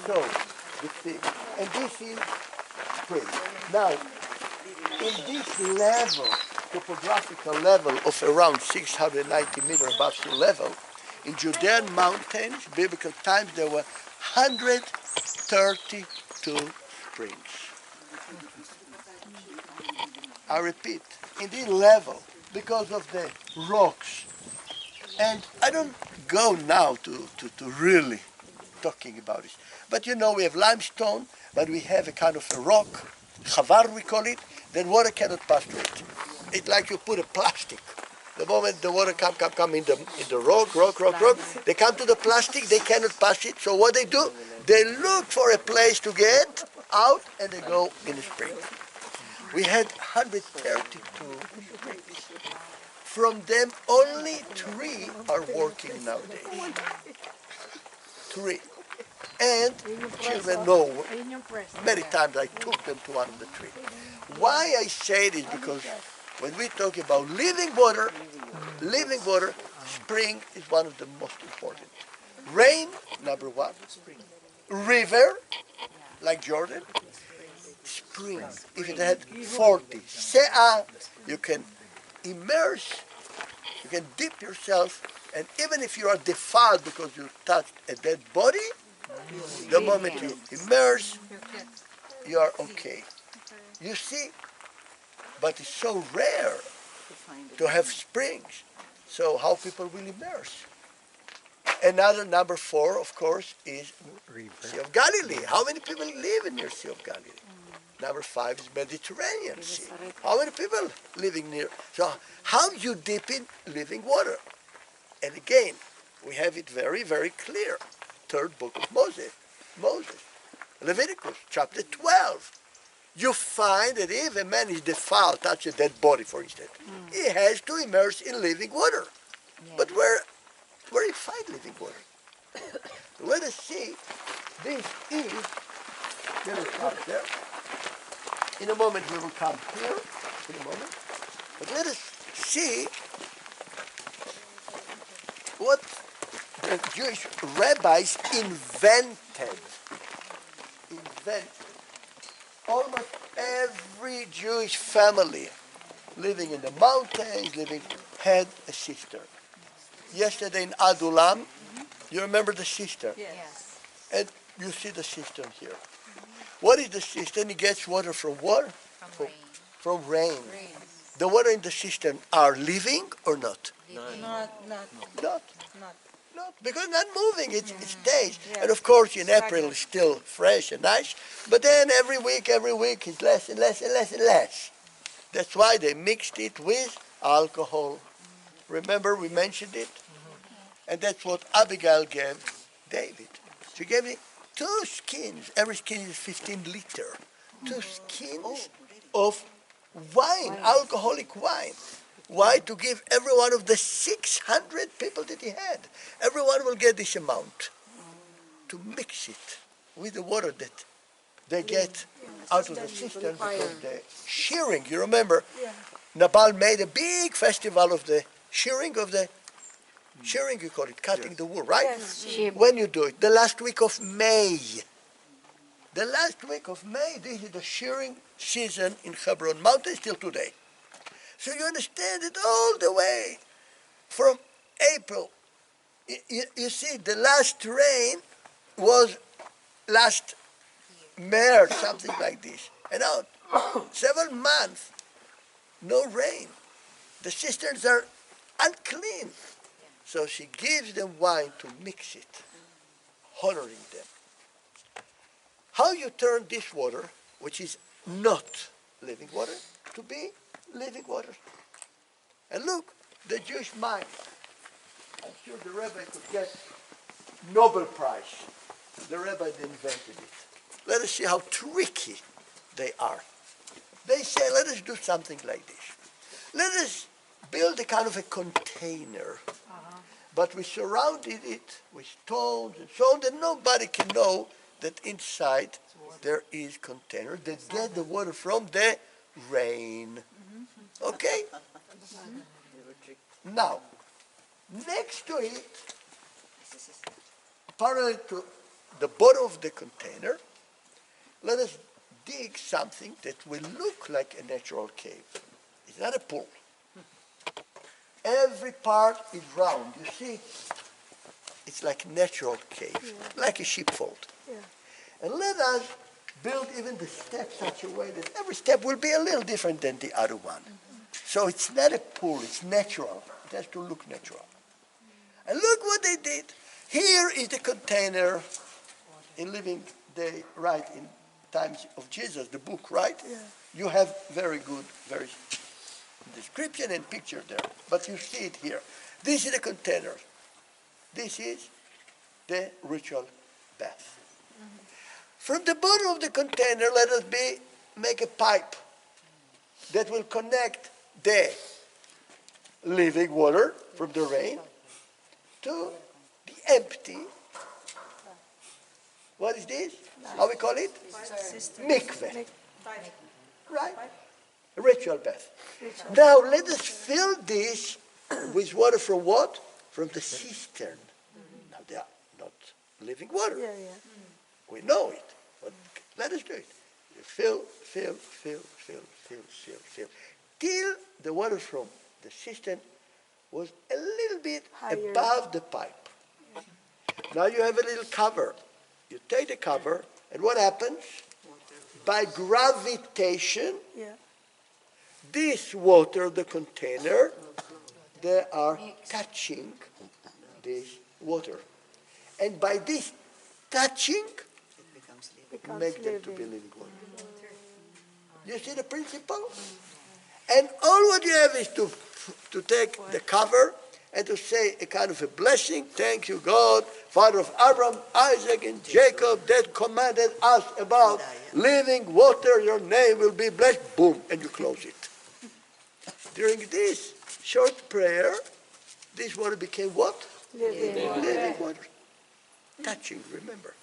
So, you see, and this is spring. Now, in this level, topographical level of around 690 meters above sea level, in Judean mountains, biblical times, there were 132 springs. I repeat, in this level, because of the rocks, and I don't go now to really talking about it, but you know we have limestone, but we have a kind of a rock, chavar we call it, then water cannot pass through it. It's like you put a plastic. The moment the water come in the rock, they come to the plastic, they cannot pass it, so what they do, they look for a place to get out and they go in the spring. We had 132 springs. From them, only 3 are working nowadays. 3. And children know, many times I took them to one of the 3. Why I say this, because when we talk about living water, spring is one of the most important. Rain, number 1. River, like Jordan. Spring, if it had 40 se'ah, you can immerse, you can dip yourself, and even if you are defiled because you touched a dead body, the moment you immerse, you are okay. You see, but it's so rare to have springs, so how people will immerse. Another number 4, of course, is Sea of Galilee. How many people live in near Sea of Galilee? Number 5 is Mediterranean Sea. How many people living near? So how you dip in living water? And again, we have it very, very clear. 3rd book of Moses. Leviticus, chapter 12. You find that if a man is defiled, touch a dead body, for instance, he has to immerse in living water. Yeah. But where you find living water? Let us see. This is, let us come there. In a moment we will come here, in a moment. But let us see what the Jewish rabbis invented. Almost every Jewish family living in the mountains, had a cistern. Yesterday in Adulam, you remember the cistern? Yes. And you see the cistern here. What is the cistern? It gets water from water? From rain. The water in the cistern are living or not? Not. Because not moving, it stays. Yeah. And of course in April it's still fresh and nice, but then every week it's less and less and less and less. That's why they mixed it with alcohol. Remember we mentioned it? And that's what Abigail gave David. She gave me 2 skins. Every skin is 15 liters. 2 skins of wine, alcoholic wine. Why? To give every one of the 600 people that he had. Everyone will get this amount. To mix it with the water that they get out of the cistern because the shearing, you remember, Nabal made a big festival of the shearing, you call it, cutting the wool, right? Yes. When you do it, the last week of May. The last week of May, this is the shearing season in Hebron Mountains till today. So you understand it all the way from April. You see, the last rain was last March, something like this. And now, 7 months, no rain. The cisterns are unclean. So she gives them wine to mix it, honoring them. How you turn this water, which is not living water, to be living water. And look, the Jewish mind. I'm sure the rabbi could get Nobel Prize. The rabbi that invented it. Let us see how tricky they are. They say, let us do something like this. Let us build a kind of a container. But we surrounded it with stones and so on that nobody can know that inside there is container that get the water from the rain. Okay? Now, next to it, parallel to the bottom of the container, let us dig something that will look like a natural cave. It's not a pool. Every part is round. You see, it's like natural cave, like a sheepfold. Yeah. And let us build even the steps such a way that every step will be a little different than the other one. So it's not a pool, it's natural. It has to look natural. And look what they did. Here is the container in Living Day, right, in times of Jesus, the book, right? Yeah. You have very good, very description and picture there. But you see it here. This is the container. This is the ritual bath. From the bottom of the container, let us make a pipe that will connect the living water from the rain to the empty. What is this? How we call it? Mikveh. Right? A ritual bath. Now let us fill this with water from what? From the cistern. Now they are not living water. We know it, but let us do it. Fill, till the water from the cistern was a little bit higher above the pipe. Now you have a little cover. You take the cover, and what happens? By gravitation, this water, the container, they are touching this water. And by this touching, make them to be living water. You see the principle? And all what you have is to take the cover and to say a kind of a blessing. Thank you, God, Father of Abraham, Isaac, and Jacob, that commanded us about living water. Your name will be blessed. Boom, and you close it. During this short prayer, this water became what? Living water. Touching, remember.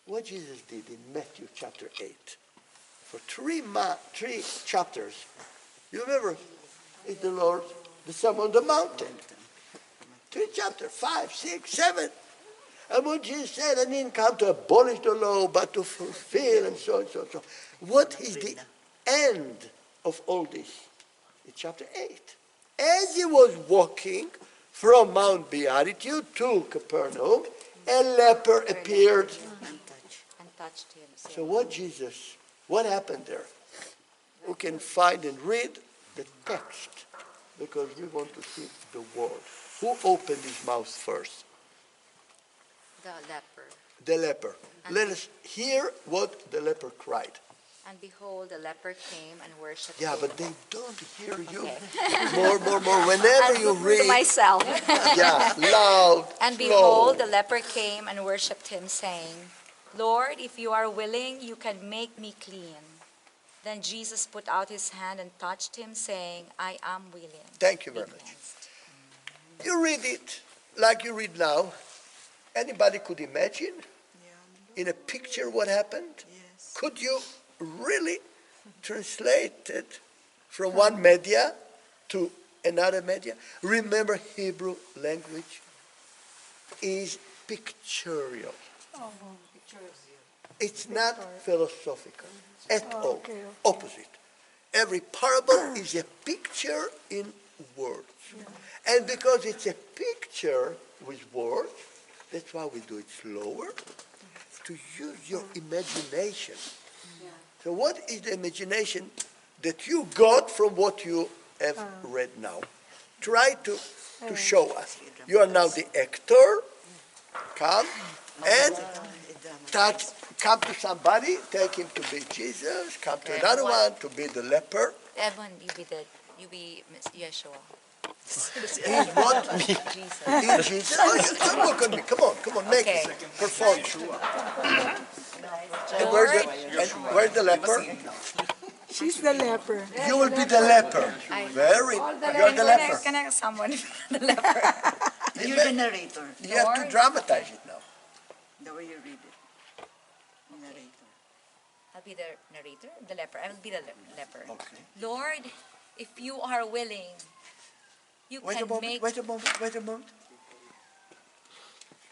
What Jesus did in Matthew chapter 8. For three chapters, you remember, is the Lord, the Sermon on the Mountain. 3 chapters, 5, 6, 7. And what Jesus said, I didn't come to abolish the law, but to fulfill, and so on, so on, so on. What is the end of all this? In chapter 8. As he was walking from Mount Beatitudes to Capernaum, a leper appeared and touched him. So what happened there? We can find and read the text, because we want to see the word. Who opened his mouth first? The leper. The leper. Let us hear what the leper cried. And behold, the leper came and worshipped Yeah, him. but they don't hear you. Okay. More. Whenever you read. To myself. Yeah, loud. And behold, the leper came and worshipped him, saying, Lord, if you are willing, you can make me clean. Then Jesus put out his hand and touched him, saying, I am willing. Thank you very much. You read it like you read now. Anybody could imagine in a picture what happened? Yes. Could you really translate it from one media to another media? Remember, Hebrew language is pictorial. It's not philosophical at all. Opposite. Every parable is a picture in words. And because it's a picture with words, that's why we do it slower, to use your imagination. So what is the imagination that you got from what you have read now? Try to show us. You are now the actor. Come and touch. Come to somebody, take him to be Jesus. Come to another one to be the leper. Edmund, you be Yeshua. He's what? Jesus. He's Jesus. Oh, you look at me. Come on, make it. Perform. And where's the leper? She's the leper. You will be the leper. You're the leper. Can I someone the leper? You're the narrator. You have to dramatize it now. The way you read it. Narrator. I'll be the narrator, the leper. I will be the leper. Okay. Lord, if you are willing, you Wait can a moment. make... Wait a moment.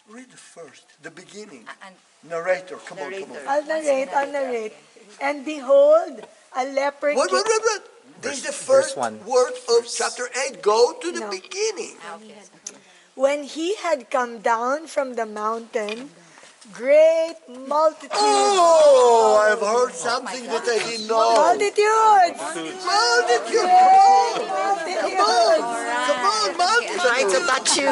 Read first, the beginning. And Narrator, come on, come on. Narrator. I'll narrate. And behold, a leper Wait. came. This is the verse first 1. word of chapter 8. Go to the No. beginning. When he had come down from the mountain, great multitudes. Oh, I've heard something that I didn't know. Multitudes! Multitude, come on, multitude. Trying to touch you.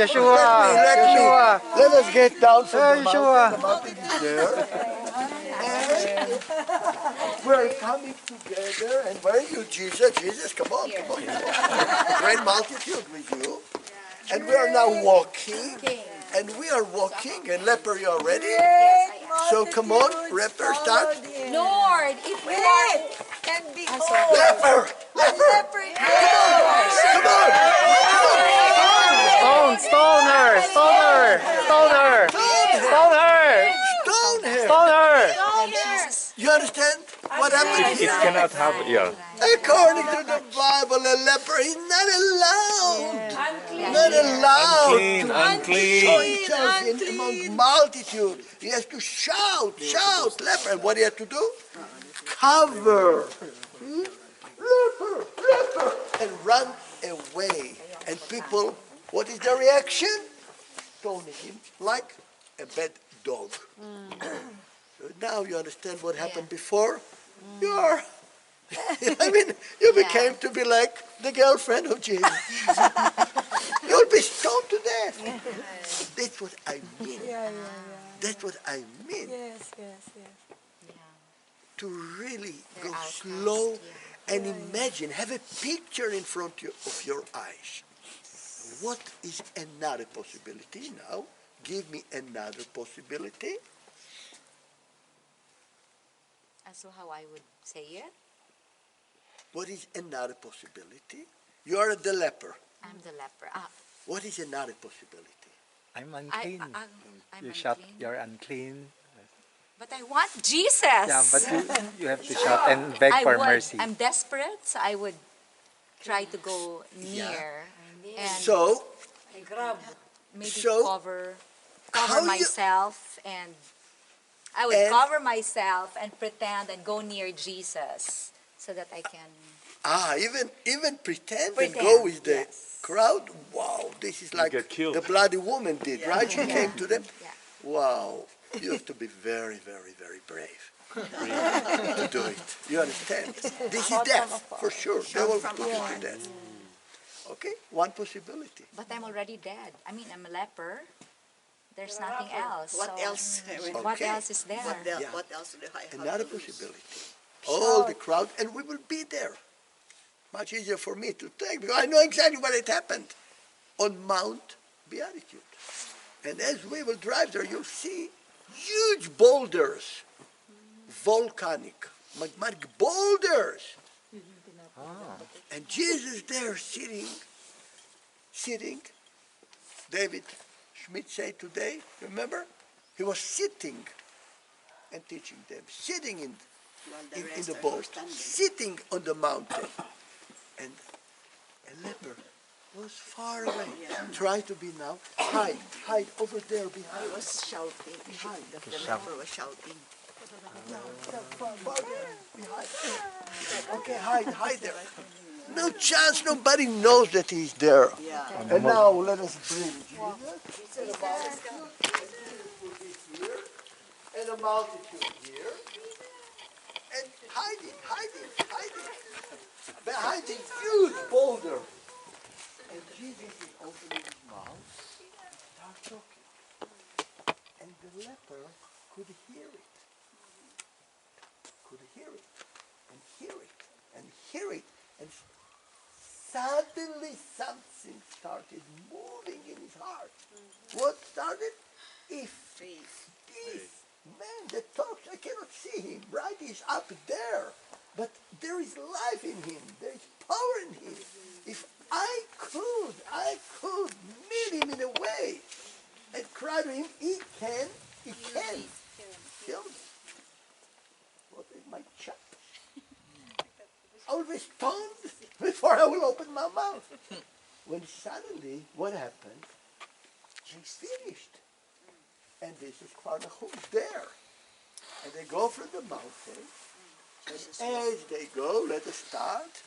Yeshua. Let us get down from the Yeshua. mountain. The mountain is there. And we're coming together. And where are you, Jesus? Jesus, come on. Great multitude with you. And we are now walking. And we are walking. And leper, you are ready? So come on, leper, start. Lord, if you are... And behold, Leper! leper Come on! Stone her. Stone her! You understand what happened here? Cannot have, yeah. According to the Bible, a leper is not allowed. Not allowed to show himself among multitude. He has to shout, leper. And what do you have to do? Cover. Leper, and run away. And people, what is their reaction? Stoning him like a bad dog. Now you understand what happened before? You are, you became to be like the girlfriend of Jesus. You'll be stoned to death. That's what I mean. That's what I mean. Yes. To really go slow and imagine, have a picture in front of your eyes. What is another possibility now? Give me another possibility. And so how I would say it? What is another possibility? You are the leper. I'm the leper. What is another possibility? I'm unclean. I'm You shout, unclean. you're unclean. But I want Jesus. Yeah, but you have to shout and beg for mercy. I'm desperate, so I would try to go near and So, maybe so cover how you- myself, and I would And- cover myself and pretend and go near Jesus so that I can. even pretend and Pretend, go with the yes. crowd? Wow, this is like get killed. the bloody woman did, right? She came to them. Yeah. Wow, you have to be very, very, very brave to do it. You understand? This is death, for sure. They will put you to death. Okay, one possibility. But I'm already dead. I mean, I'm a leper. There's nothing else. What so else? What Okay. else is there? Yeah. What else do I have Another to lose? possibility. All the crowd, and we will be there. Much easier for me to take, because I know exactly what had happened on Mount Beatitudes. And as we will drive there, you'll see huge boulders, volcanic, magmatic boulders. And Jesus there sitting, David Schmidt said today, remember? He was sitting and teaching them, sitting in the boat, sitting on the mountain. And a leper was far away. Try to be now, hide over there He behind. was shouting. The leper was shouting. Far there, behind. Okay, hide there. No chance, nobody knows that he's there. Yeah. And now let us bring Jesus. And a multitude is here. And a multitude here. And hiding. Behind a huge boulder. And Jesus is opening his mouth. Start talking. And the leper could hear it. And suddenly something started moving in his heart. What started? Faith. Man that talks, I cannot see him, right? He's up there. But there is life in him. There is power in him. If I could meet him in a way and cry to him, he can kill me. What is my chap? I will be stoned before I will open my mouth. When suddenly, what happened? finished. And this is who's there. And they go from the mountain. And as they go, let us start.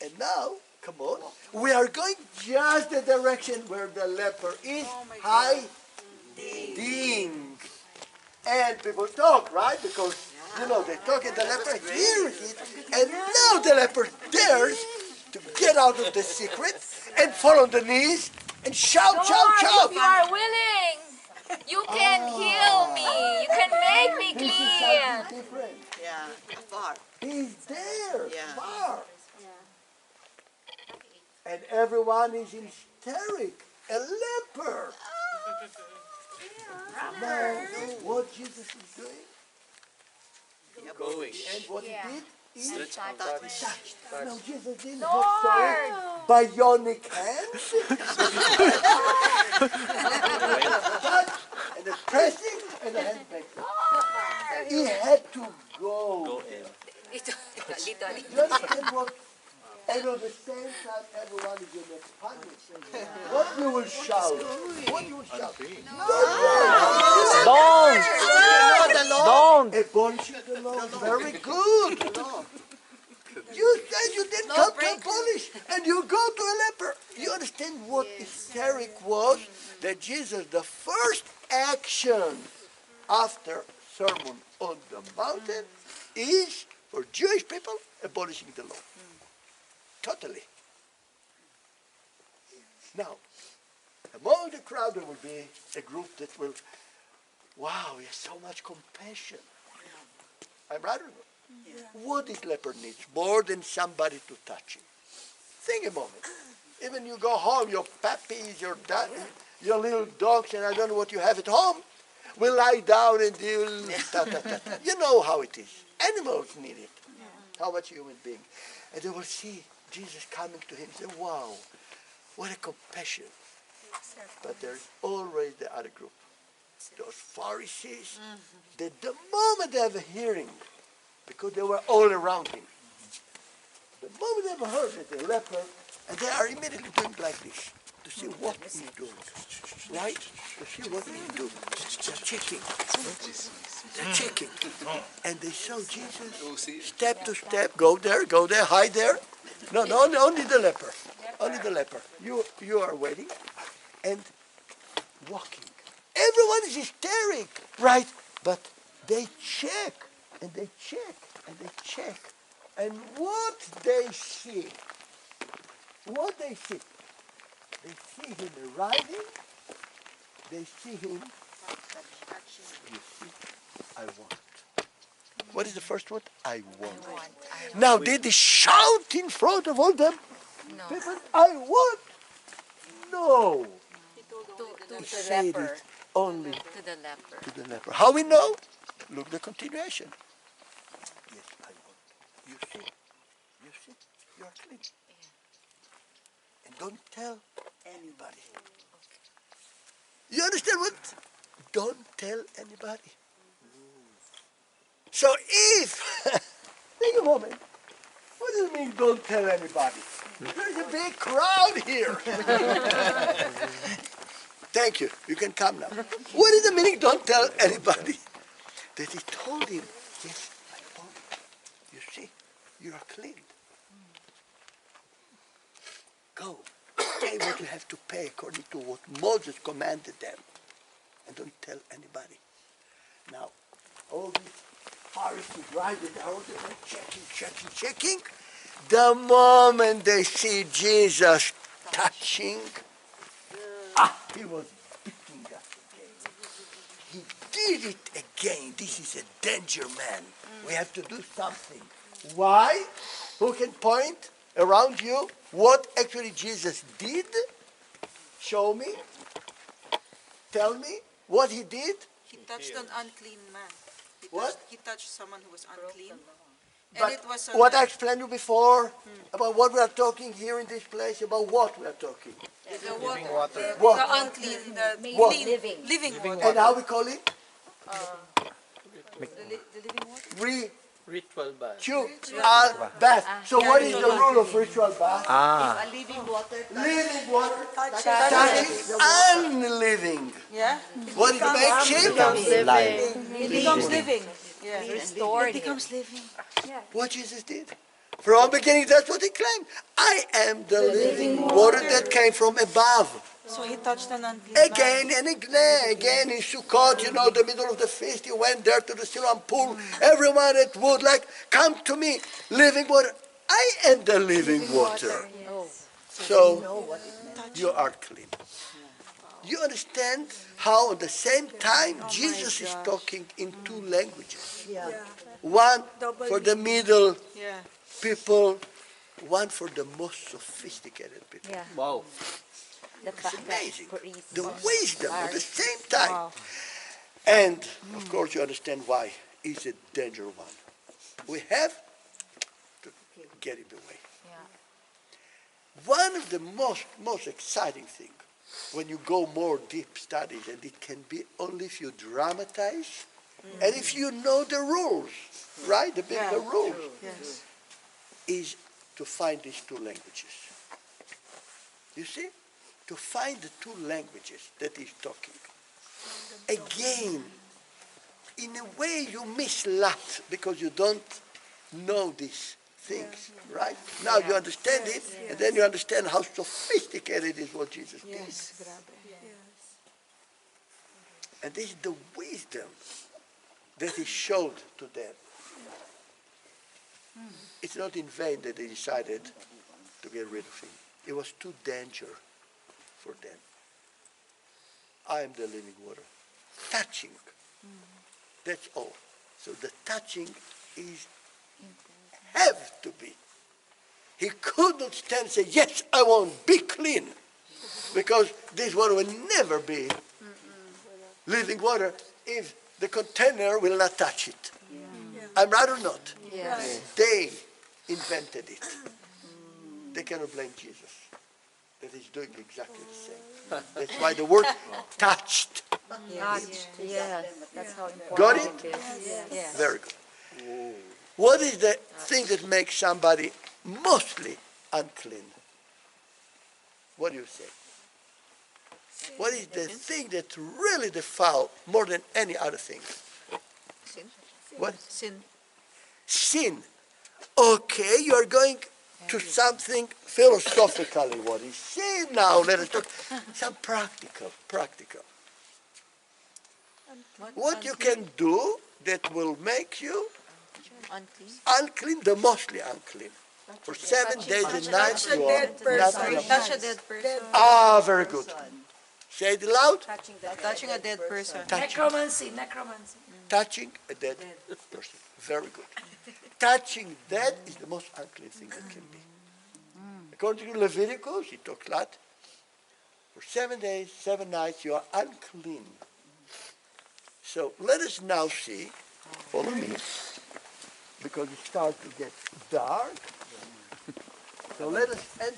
And now, come on, we are going just the direction where the leper is hiding. And people talk, right? Because, they talk and the leper hears it. And now the leper dares to get out of the secret and fall on the knees and shout, Lord, shout. if you are willing, you can heal me. You can make me This is clean. something different. Yeah, afar. He's there, Yeah. far. And everyone is hysteric. A leper. Now, what Jesus is doing? Going. And what he did? He touched. No, Jesus didn't have bionic hands. And the pressing and the hand back. He had to go. Literally. You understand what? And at the same time, everyone is in a panic. What you will shout? What you will shout? Don't! Abolishing the law. Very good. You said you didn't come to abolish, and you go to a leper. You understand what hysteric was? That Jesus, the first action after Sermon on the Mountain is, for Jewish people, abolishing the law. Totally. Now, among the crowd there will be a group that will, wow, he has so much compassion. I'm right or not? Yeah. What this leper needs more than somebody to touch him? Think a moment. Even you go home, your puppies, your little dogs, and I don't know what you have at home, will lie down and they'll You know how it is. Animals need it. Yeah. How much human being. And they will see Jesus coming to him and say, wow, what a compassion. But there's always the other group. Those Pharisees, that the moment they have a hearing, because they were all around him, the moment they have heard that the leper, and they are immediately doing like this, to see what he's doing. Right? To see what he's doing. They're checking. They're checking. And they saw Jesus, step to step, go there, hide there. No, only the leper. Only the leper. You are waiting and walking. Everyone is hysteric, right? But they check, and they check, and they check. And what they see, they see him arriving, they see him, you see, I want. What is the first word? I want. Now, did he shout in front of all them? No. People, I want. No. To He the said leper. it only To the leper. to the leper. How we know? Look the continuation. Yes, I want. You see, you are clean. And don't tell anybody. You understand what? Don't tell anybody. So if, think a moment, what does it mean don't tell anybody? There's a big crowd here. Thank you. You can come now. What is the meaning don't tell anybody? That he told him, yes, I told you. You see, you are clean. Go. Pay what you have to pay according to what Moses commanded them. And don't tell anybody. Now, all these Pharisees, right, they are all checking. The moment they see Jesus touching, he was beating us again. He did it again. This is a danger, man. We have to do something. Why? Who can point around you what actually Jesus did? Show me. Tell me what he did. He touched an unclean man. He touched someone who was unclean. And But it was what I explained to you before about what we are talking here in this place, about what we are talking. the water. What? The unclean, the What? living water. And how we call it? The living water? Ritual bath. Ritual bath. So what is the rule of ritual bath? Ah, A living water. Living water Touching touches unliving. Yeah? What it makes it? live. It becomes living. Yeah. Restored It becomes living. What Jesus did. From the beginning, that's what he claimed. I am the living water that came from above. So he touched an unclean man. Again and again in Sukkot, the middle of the feast, he went there to the Siloam pool. Everyone that would come to me, living water. I am the living water. So you are clean. You understand how at the same time Jesus is talking in two languages. Yeah. One Double for the middle Yeah. people, one for the most sophisticated people. Yeah. Wow. It's amazing. Priest. The wisdom at the same time. Wow. And, of course, you understand why it's a dangerous one. We have to get it away. Yeah. One of the most exciting things when you go more deep studies, and it can be only if you dramatize and if you know the rules, right? The biblical rules, Yes. is to find these two languages. You see? To find the two languages that he's talking. Again, in a way you miss a lot because you don't know these things, right? Now you understand it, and then you understand how sophisticated is what Jesus did. Yes. And this is the wisdom that he showed to them. It's not in vain that they decided to get rid of him. It was too dangerous for them. I am the living water. Touching. That's all. So the touching is have to be. He could not stand and say, yes, I want be clean. Because this water will never be living water if the container will not touch it. I'm right or not? Yes. They invented it. They cannot blame Jesus. That he's doing exactly the same. That's why the word touched. Yes. That's how important Got it? it is. Yes. Very good. What is the thing that makes somebody mostly unclean? What do you say? What is the thing that really defile more than any other thing? Sin. What? Sin. Sin. Okay, you are going to something philosophically. What is sin now? Let us talk. Some practical. What you can do that will make you Unclean. unclean, the mostly unclean. For 7 days and nights Touch a you are dead not person. allowed. Touch a dead person. Ah, very good. Say it loud. Touching a dead person. Necromancy. Touching a dead person. Very good. Touching dead is the most unclean thing that can be. According to Leviticus, he talks a lot. For 7 days, 7 nights, you are unclean. So let us now see, follow me, because it starts to get dark. So let us enter